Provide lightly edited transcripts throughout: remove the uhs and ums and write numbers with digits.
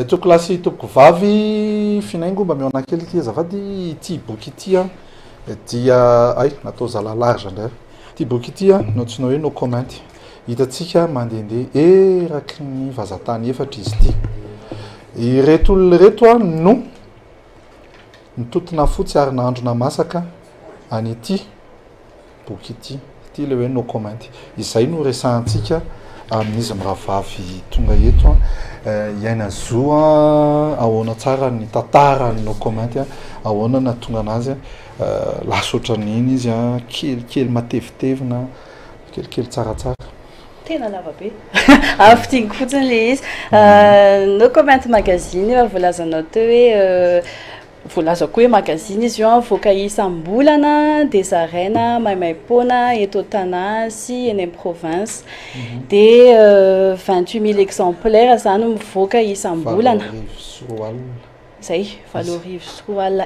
toko lasy toko vavy finaingo mba miona kely ty azafady ity boky ity a dia ay natao zalalarge ndray ty boky ity a noantsinao hoe no comment hitatsika mandehandeha eraky ny vazatany efatra izy ty ireto olona reto a no nitotona fotsy ary nahandrona masaka any ity boky ity ty le hoe no comment izay no resahantsika amin'izy miravavy tonga eto iaina zoa ahoana tsara ny tantara no comment ahoana na tonga anazy lasotra n'iny izy kelikely matevitevina kelikely tsaratsara tena lava be afitingo fotsiny le izy no comment magazine efa voalazanao teo hoe voalaza koa hoe magazine izy io voaka isam-bolana des arènes maimaipona eto Tanasy eny amin'ny province de 28 000 exemplaires zany mivoaka isam-bolana zay valorivo soala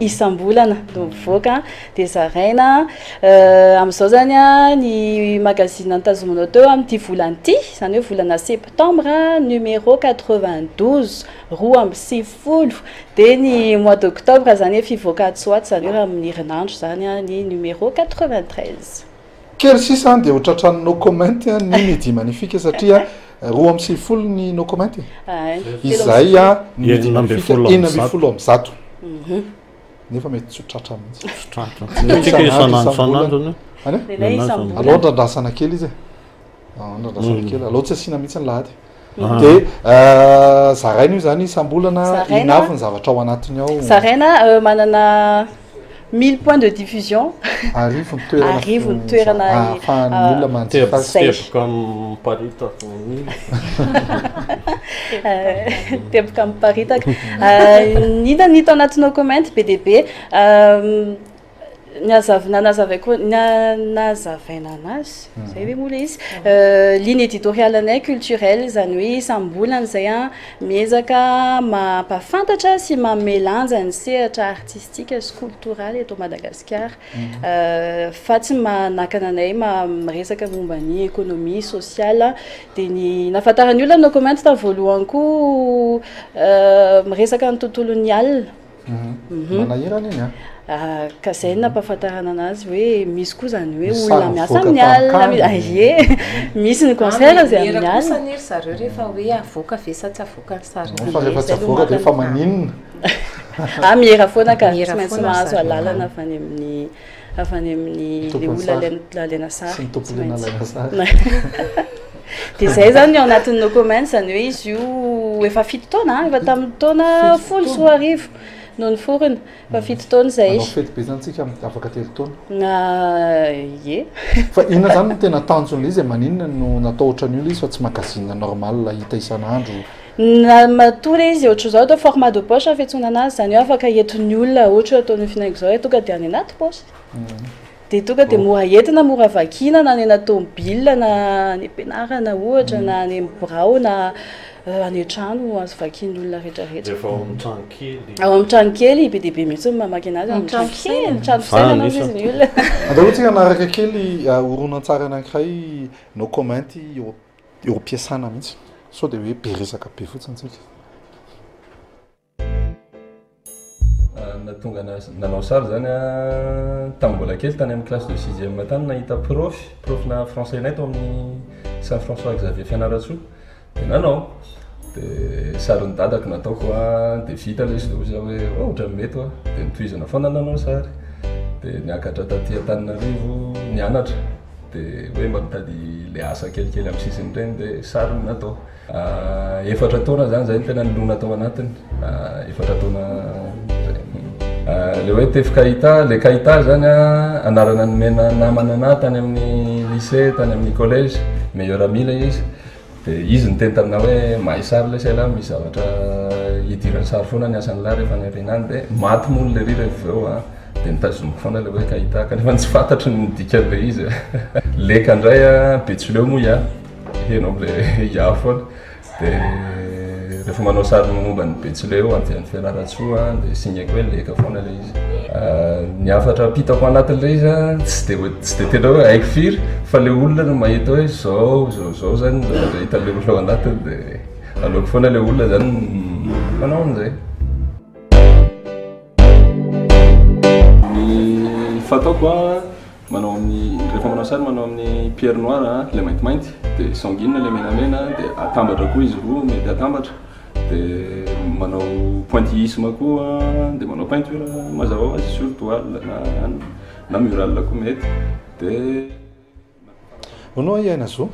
isam-bolana no mivoaka des arènes amin'izao zany ny magazine nitazominao teo amin'ity volana ity zany hoe volana septembre numéro 92 roa amby sivifolo de ny mois d'octobre zany hoe fivoaka tsoaty zany hoe raha amin'ny herinandro zany ny numéro 93 kely sisa dia hotratrany no comment ny midi magnifique satria roa amby sivifolo ny no comment izay a enina amby folo amby zato nefa mety tsy hotratra mihitsy aloha ndradrasana kely izy ndradrasana kely aloha tsy asina mihitsy ny lahady de zaraina io zany isam-bolana inavy ny zavatra ao anatiny ao zaraina manana 1000 points de diffusion arrive ny toerana ahafahan'ny olona manjifa miparitaka teboka miparitaka nitany hita anatinao comment BDB nazavaina anazy zay hoe mola izy ligne éditoriale anay culturelle zany hoe isam-bolana zay miezaka mampafantatra sy mamelanja ny sehatra artistique sy culturale eto Madagasikara fa tsy manakana anay miresaka momba ny économie sociale de ny nafantarany olona no comment ta voalohany koa miresaka ny tontolon'ny alina manahirana iny ka zay nampahafantarana anazy hoe misy koa zany hoe olona miasa amin'ny alina aie misy ny concert zay amin'ny alina ry zareo rehefa hoe avoaka ve sa tsy avoaka ny sary rehefa tsy avoaka dia efa maninona mihera foana ka tsy maintsy mahazo alalana avany amin'ny le olona lalena sary de zay zany ao anatin'ny no comment zany hoe izy io efa fito taona efa tamin'ny taona folo sy roa arivo no ny forina fa fito taona zay fety be zany tsika afaka telo taona ie fa ina zany no tena tanjony izy maninona no natao ohatran'io izy fa tsy magazine normal hita isan'andro matory izy ohatra zao atao format de poche afetsona anazy zany hoe afaka entin'ny olona ohatra ataony finaiko zao hoe tonga de any anaty poche de tonga de mora entina mora vakina na any anatomobile na any ampianarana ohatra na any birao na any an-trano azo vakin'olona rehetrarehetra ao amin'ny trano kely be deaibe mihitsy mamaky anazy amin'ny trano kely trano fisainana izy ny olona andao tsika anaraka kely horonan-tsara anankiray no comment eo ampiasana mihitsy sao dia hoe be resaka be fotsiny tsika natonga nanao sary zany tamin'ny mbola kely tany amin'ny classe de 6e tany nahita profna français nay tao amin'ny Saint François Xavier Fianaratsoa de nanao de sary ny dadako nataoko de vita le izy de ozy hoe ohatra mety de nitoizana foana nanao sary de niakatra taty Antananarivo nianatra de hoe mba mitady le asa kelikely amin'ny sisiny reny de sary natao efatra taona zany zay tena nilona tao anatiny efatra taona le hoe tefy kahita le kahita zany anarana nomena namana ana tany amin'ny lycée tany amin'ny collège meilleur ami le izy de izy ny teny tamina hoe mahay sary le saila misy zavatra hidirany sary foana ny asan'ny lahy rehefa nyrenany de maty mono le ry rehefa veo de nitazomiko foana le hoe kahita kanefa tsy fantatry ny dikan'le izy leka indray betsileo moa ia henao le ia foana de rehefa manao sary momba ny betsileo amin'ny Fianaratsoa de signako hoe leka foana le izy ny afatra pitako anatin'le izy tsy de tena hoe haiko firy fa le olona no mahita hoe zao zany zavatra hita le olona ao anatiny de aleoko foana le olona zany manao an'izay. Ny fataoko a manao amin'ny rehefa manao sary manao amin'ny pierre noire le maintimainty dia sanguine le menamena dia atambatra koa izy roa mety atambatra dia manao pointillisme koa dia manao peinture mazava ho azy sur toile na mural koa mety dia honao iaina zo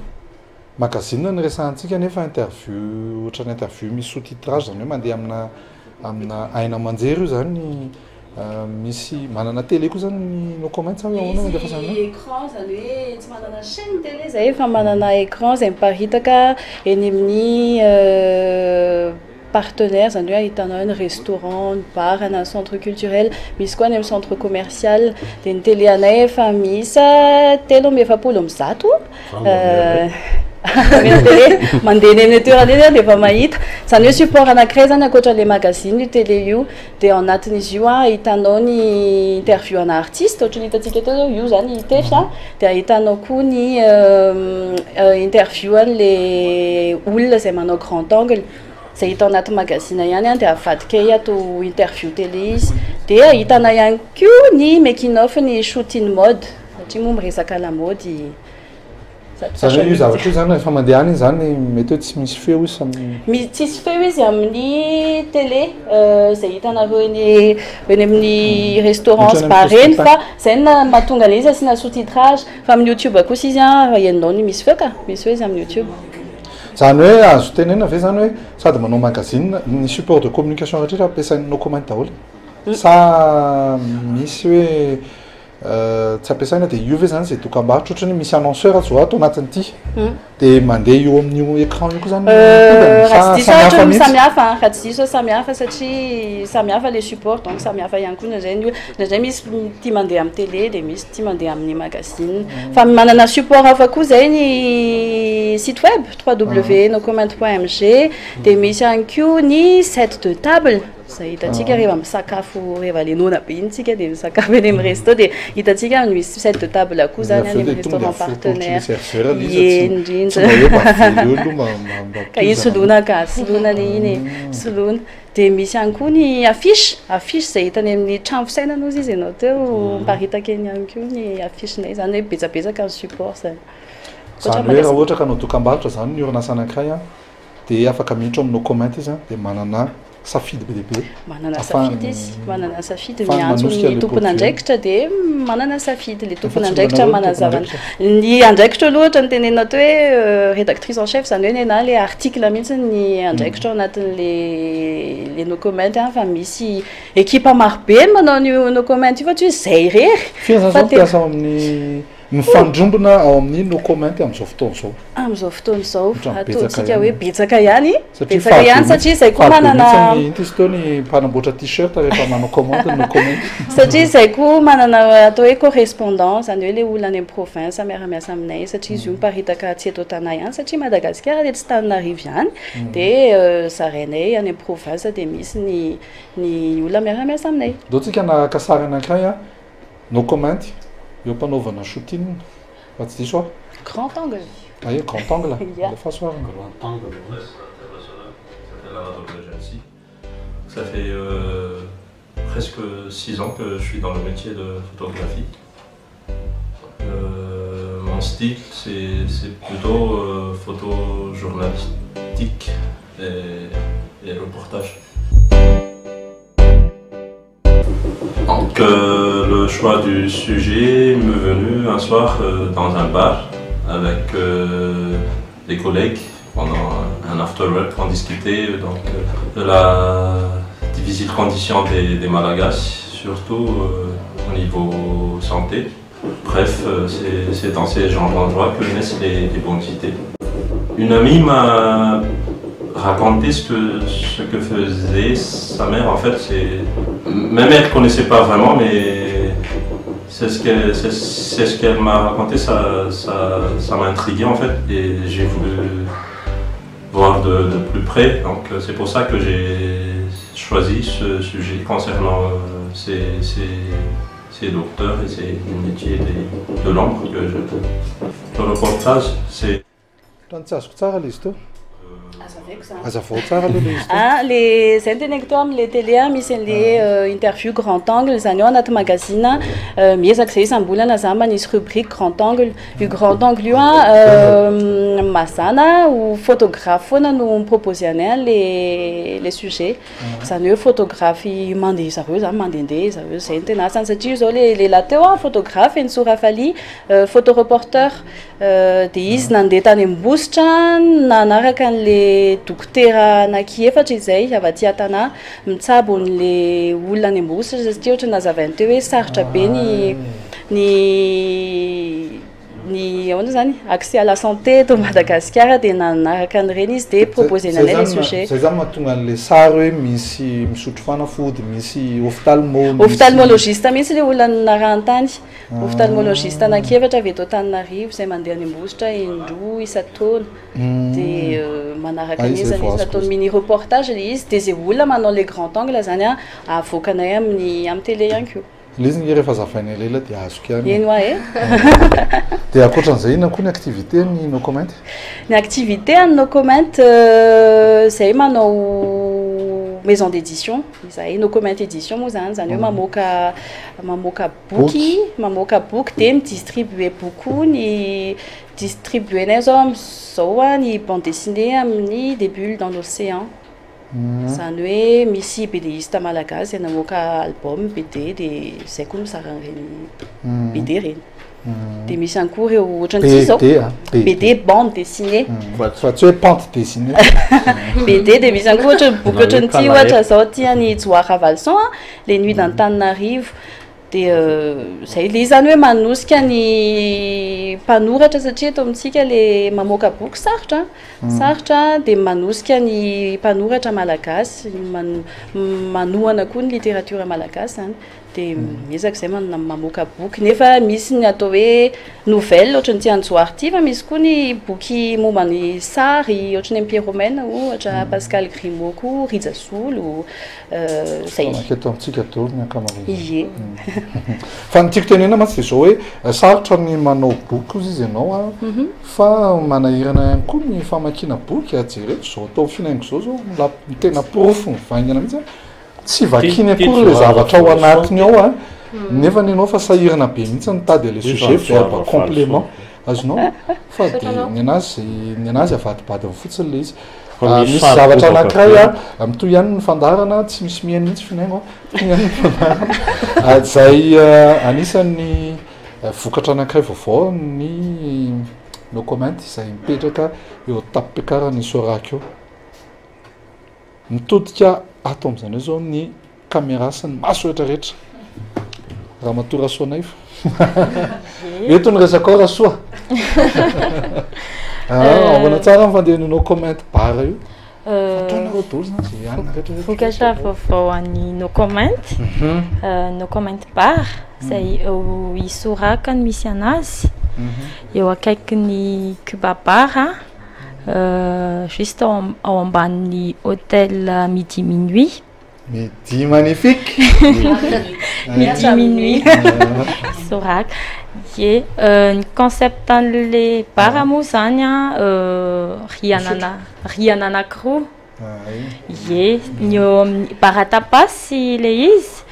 magazine ny resantsika nefa interview ohatrany interview misy sous-titrage zany hoe mandeha amina aina manjery io zany misy manana télé koa zany no comment sa hoe ahoana mandefa zany écran zany hoe tsy manana chaîne télé zay fa manana écran zay miparitaka eny amin'ny partenaire zany hoe ahitanao ny restaurant, ny bar, na centre culturel, misy koa ny amin'ny centre commercial dia ny télé anay efa misy 300 mandeha ny amin'ny toerana eny dia efa mahita zany hoe support anankiray zany ankoatran'ilay magazine io télé io dia ao anatin'izy io ahitanao ny interview ana artiste ohatran'ny hitantsika eto zao io zany itefy dia ahitanao koa ny interview an'ilay olona izay manao grand angle zay hita anaty magazine ihany dia avadika atao interview télé izy dia ahitana ihany koa ny making of ny shooting mode satria moa miresaka la mode zany io zavatra io zany rehefa mandeha any zany mety hoe tsy misy feo izy tsisy feo izy amin'ny télé zay hitanareo eny amin'ny restaurant bar reny fa zay no mahatonga an'izy asiana sous-titrage fa amin'ny YouTube kosa izy enonao ny misy feo ka misy feo izy amin'ny YouTube zany hoe azo tenena ve zany hoe sady manao magazine ny support de communication rehetra ampiasainy no comment daholo sa misy hoe tsy ampiasaina dia io ve zany zay dokam-barotra ohatrany misy annonceur zao atao anatin'ity dia mandeha eo amin'io écran io koa zany raha tsy diso ohatra samihafa raha tsy diso samihafa satria samihafa les support donc samihafa ihany koa nazay misy tia mandeha amin'ny télé dia misy tia mandeha amin'ny magazine fa manana support hafa koa zay ny site web www.nocomment.mg dia misy ihany koa ny set de table zay hitantsika rehefa misakafo rehefa lenona be iny tsika dia misakafo eny amin'ny resto dia hitantsika misy set de table koa zany any amin'ny restaurant partenaire indrindra ka iny solona ka solona le iny solona dia misy ihany koa ny affiche zay hitany amin'ny trano fisainana ozy izy ianao teo miparitaka eny ihany koa ny affiche-nay zany hoe betsabetsaka ny support zany zany hoe raha ohatra ka anao dokam-barotra zany ny orinasa anankiray dia afaka miditra amin'ny no comment izy dia manana safidy be deabe manana safidy izy manana safidy miantso ny tompony andraikitra dia manana safidy le tompony andraikitra manazavana ny andraikitra aloha ohatra ny tenenao to hoe rédactrice en chef zany hoe nena le article mihitsy ny andraikitra ao anatin'le no comment fa misy équipe marobe manao ny no comment io fa tsy hoe zay rery fiana zany piasa ao amin'ny mifandrombona ao amin'ny no comment amin'izao fotoana zao ataontsika hoe betsaka ihany satria zay koa manana izy teo ny mpanamboatra t-shirt rehefa manao commande no comment satria zay koa manana atao hoe correspondant zany hoe le olona any amin'ny province miaramiasa aminay satria izy io miparitaka tsy eto tanà ihany satria Madagasikara dia tsy Tananarivo ihany dia zarainay any amin'ny province dia misy ny olona miaramiasa aminay do tsika naraka sary anankiray no comment eo mpanaovana shooting fa tsy diso grand angle grand angle lefa soir grand angle ça fait presque 6 ans que je suis dans le métier de photographie. Mon style c'est plutôt photo journalistique et reportage. Donc le choix du sujet m'est venu un soir dans un bar avec des collègues pendant un after-work, on discutait donc, de la difficile condition des Malagasy, surtout au niveau santé. Bref, c'est dans ces genres d'endroits que naissent les bonnes idées. Une amie m'a raconté ce que faisait sa mère. En fait, même elle ne connaissait pas vraiment, mais c'est ce qu'elle m'a raconté, ça m'a intrigué en fait, et j'ai voulu voir de plus près. Donc c'est pour ça que j'ai choisi ce sujet concernant ces docteurs et ces métiers de l'ombre que je fais. Le reportage, c'est... azafao tsara aloha le izy le zay teneniko teo am'le télé misy an'le interview grand angle zany eo anaty magazine miezaka zay isam-bolana za manisy rubrique grand angle io grand angle io mazana ho photographe foana no miproposé anay le sujet zany hoe photographe mandeha zareo zany mandehandeha zareo zay no tena asany satria zao le lateo photographe Ensorafaly photoreporter de izy nandeha tany ambositra nanaraka an'le dokotera anaky efatra izay avy aty an-tanà mitsabo n'le olona any ambositra satria ohatra nazavainy teo hoe sarotra be ny ahoana zany accès à la santé to Madagascar de nanaraka an'ireny izy de proposé nanay le sujet zay zany mahatonga an'le sary hoe misy misotro fanafody misy ophtalmologiste mihitsy le olona narahantany ophtalmologiste anaky-efatra avy eto Antananarivo zay mandeha any ambositra indroa isa-taona de manaraka an'izy zany izy ataony mini reportage le izy de zay olona manao le grand angle zany avoakanay amin'ny télé ihany koa l'izy ny rehefa zavaina lela dia azoka ihany eny oa dia ankoatran'izay ina koa ny activité ny no comment ny activité any no comment zay manao maison d'édition izay no comment édition moa zany zany hoe mamoaka boky de midistribue boky ny distribuenay zao ny bande dessinée amin'ny des bulles dans l'océan zany hoe misy BDiste malagasy namoaka album BD de zay koa misara reny BD reny de misy ihany koa ireo ohatran'ity zao BD bande dessinée fa tsy hoe pente dessinée BD de misy ihany koa ohatra boky ohatran'ity ohatra zao tiany Djoara Valson les nuits d'Antananarivo de zay le zany hoe manosika ny mpanoratra satria eto amintsika le mamoaka boky sarotra de manosika ny mpanoratra malagasy manohana koa ny littérature malagasy zany de miezaka zay mamoaka boky nefa misy ny atao hoe nouvelle ohatra ny tianjoary ty fa misy koa ny boky momba ny sary ohatra ny Pierre Romaine ohatra Pascal Grimaud koa Rizasolo zay eto amintsika daholo ny ankamaroany ie fa ny tiako tenena mantsy de zao hoe sarotra ny manao boky ozy izy ianao fa manahirana ihany koa ny famakiana boky ajereto zao atao finaingo zao tena profo vaingana mihitsy tsy vakiny akory le zavatra ao anatiny ao nefa ny anao fa sahirana be mihitsy nitady le sujet verbe complément azonao fa de ny anazy avadibadiny fotsiny le izy misy zavatra anankiray mitoy ihany ny fandarana tsy misy mihainy mihitsy finaingo ihany ny fandarana zay anisan'ny vokatra anankiray vaovao ny no comment izay mipetraka eo tapim-piakarany Soraka eo mitodika ato am'izany hoe zao ny caméra sy ny maso rehetrarehetra raha matora soanay fa eto ny resaka rasoa avana tsara mifandehanao comment bara io fataonareo dolo zany zay ianina rehetrarehetra vokatra vaovao an'ny no comment bar zay eo Isoraka no misy anazy eo akaiky ny Cuba bar juste ao ambanin'ny hôtel midi minuit midi magnifique midi minuit Soraka ye ny concept an'le bara moa zany riana anankiroa ye ny eo amin'ny bara tapasy le izy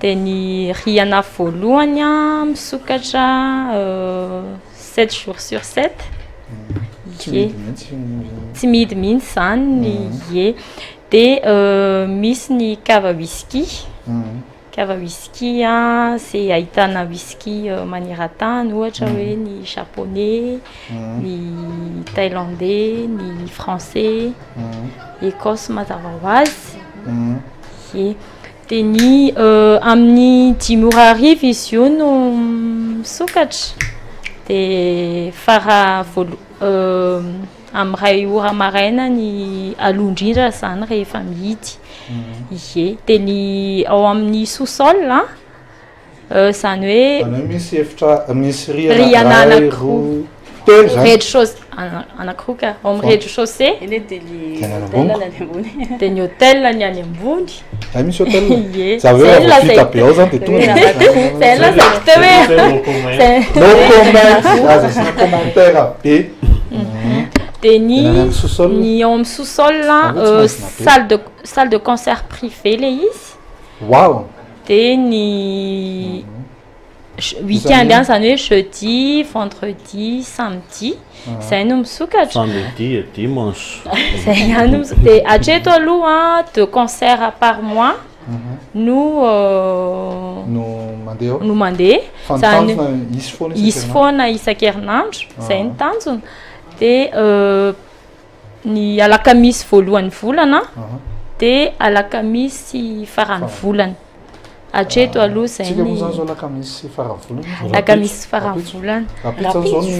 de ny riana voalohany misokatra 7 jours sur 7 tsy midy mihitsy zany ye de misy ny cava whisky zay ahitana whisky maneran-tany ohatra hoe ny japonais ny thaïlandais ny français écosse mazava ho azy ye de ny amin'ny 10 mora arivo izy io no misokatra de fara amin'ny ray ora maraina ny aloha-indrindra zany rehefa mihidy ye de ny ao amin'ny sous-sol zany hoe misy efitra misy riana anankiroa rez-de-chaussée anankiroa ka ao amin'ny rez-de-chaussée de ny hôtel ny any ambony misy hôtel ye vita be ao zany de tonga zay la zay te hoe no comment aza sy commentaire be de ny eo amin'ny sous-sol salle de concert privé le izy. Wow. De ny week-end zany hoe jeudi, vendredi, samedi. Zay no misokatra. Samedi et dimanche. Zay ihany de hatreto aloha 2 concerts par mois. No mandeha. Isy foana isan-kerinandro. Zay ny tanjona. De ny alakamisy voalohany volana. De alakamisy farany volana. Hatreto aloha zay ny alakamisy farany volana. Alakamisy farany volana.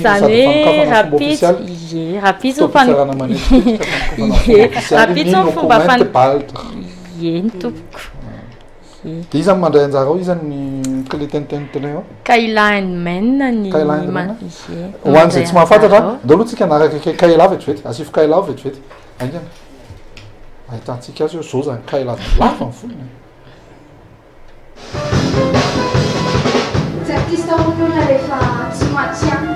Zany hoe rapide zao fomba ny tompoko. De izy mandray anjara ao izy ny clétententenay ao. Kailan men ny hoany zay tsy mahafantatra ndao aloha tsika anaraka kaila vetivety asifo kaila vetivety angana ahitantsika azy eo zao zany kaila lava ny volony. Tsy artista olona rehefa tsy mahatsiana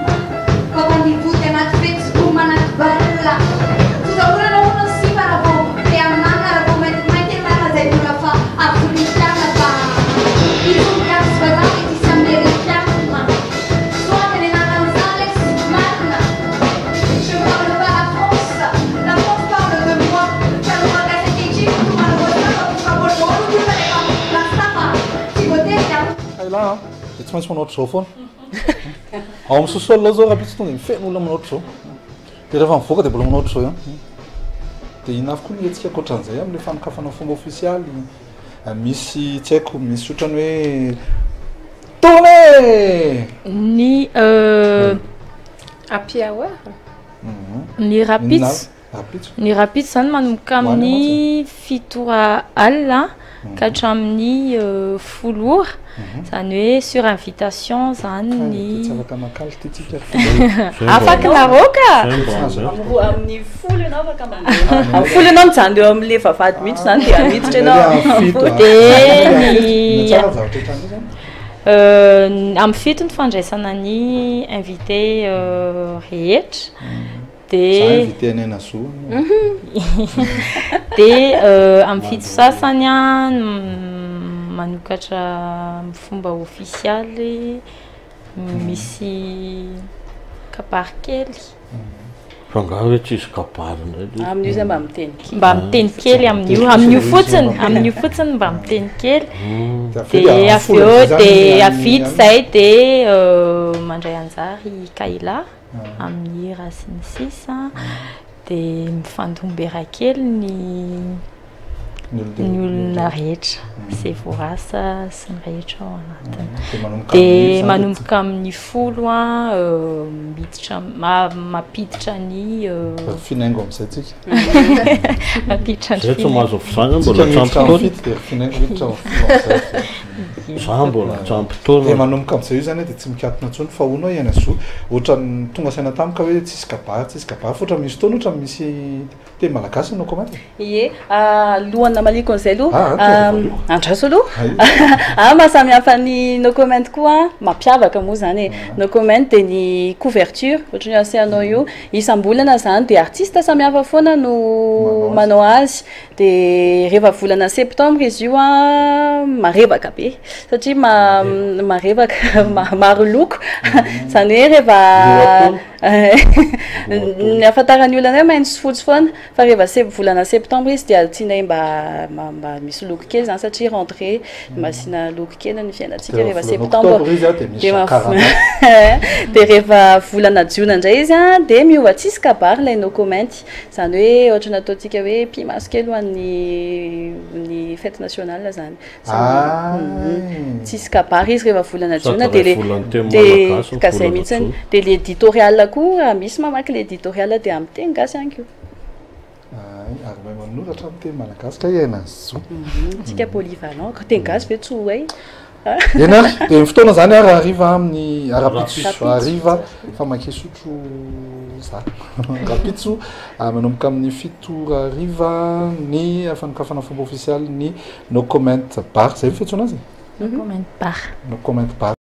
fa manivoty anaty fety manaty barila tozahorana olona sy maravo te aminana raha vao maintimainty anana zay olona fa afrikana fa izongasy bazany tsisy américaine soit any anana Alex Marna je parle pas la France parle de moi car le magasin Egypte malheureusement pour savoir le rôle la star qui votait de tsy maintsy manaotro zao foana ao amin'ny sous-sol lao zao raha pitsy tonga mifeno olona manaotro zao de rehefa mivoaka de mbola manaotro zao ihany de inafy koa nietsika akoatran'izay am'le fanokafana fomba officialy misy tsy haiko misy ohatrany hoe tourné ny happy hour ny rapide zany manomboka amin'ny 7 alina ka hatramin'ny 10 ora. Zany hoe sur invitation zany ny afaka naroka amin'ny folo ianao afaka mandeha folo ianao mijano eo amin'le vavahady mihitsy zany de amiditra ianao de amin'ny fito ny fandraisana ny invité rehetra de invité anena zo de amin'ny fito sasany manokatra fomba officialy misy kabary kely fa ngaho hoe tsisy kabary ndray amin'io zay mba miteny kely amin'io fotsiny mba miteny kely de aveo de avity zay de mandray anjary kaila amin'ny raha sy ny sisa de mifandombera kely ny olona rehetra sy voarasa sy ny rehetra ao anatiny de manomboka amin'ny folo miditra mampiditra ny finaingo am'izay tsika mampiditra ny tsy mahazo ofizany mbola mbola trampotoana de manomboka am'izay io zany de tsy mikatona ntsony fa ono iana zo ohatrany tonga saina tamika hoe tsisy kabary fa ohatrany misy fotoana ohatrany misy teny malagasy no komanty ie lohana maliko an'izay aloha andraso aloha mahasamy hafa ny no comment koa mampiavaka moa zany e no comment de ny couverture ohatrany asianao io isam-bolana zany de artiste samy hafa foana no manao azy de rehefa volana septembre izy io marevaka be satria marevaka maro loko zany hoe rehefa ny afantarany olona hoe maintso fotsy foana fa rehefa volana septembre izy de altsinay mba misy loko kely zany satria rentrée masina loko kely ny fiainatsika rehefa septembre de rehefa volana jiona indray izy de miova tsisy kabary lay no comment zany hoe ohatra nataontsika hoe pimaso kely hoan'ny fête nationale zany tsisy kabary izy rehefa volana jiona de kazay mihitsiny de l'éditorial koa misy mamaky l'éditorial de amin'ny teny gasy ihany koa ary mahay manoratra amin'ny teny malagasy ka iana zo tsika polyvalent ka teny gasy ve tsy hoay ena de fotoana zany raha ariva amin'ny arapitso ariva famakesotro za rapitso manomboka amin'ny 7 ariva ny fanokafana fomba officialy ny no comment bar zay fetso anazy no comment bar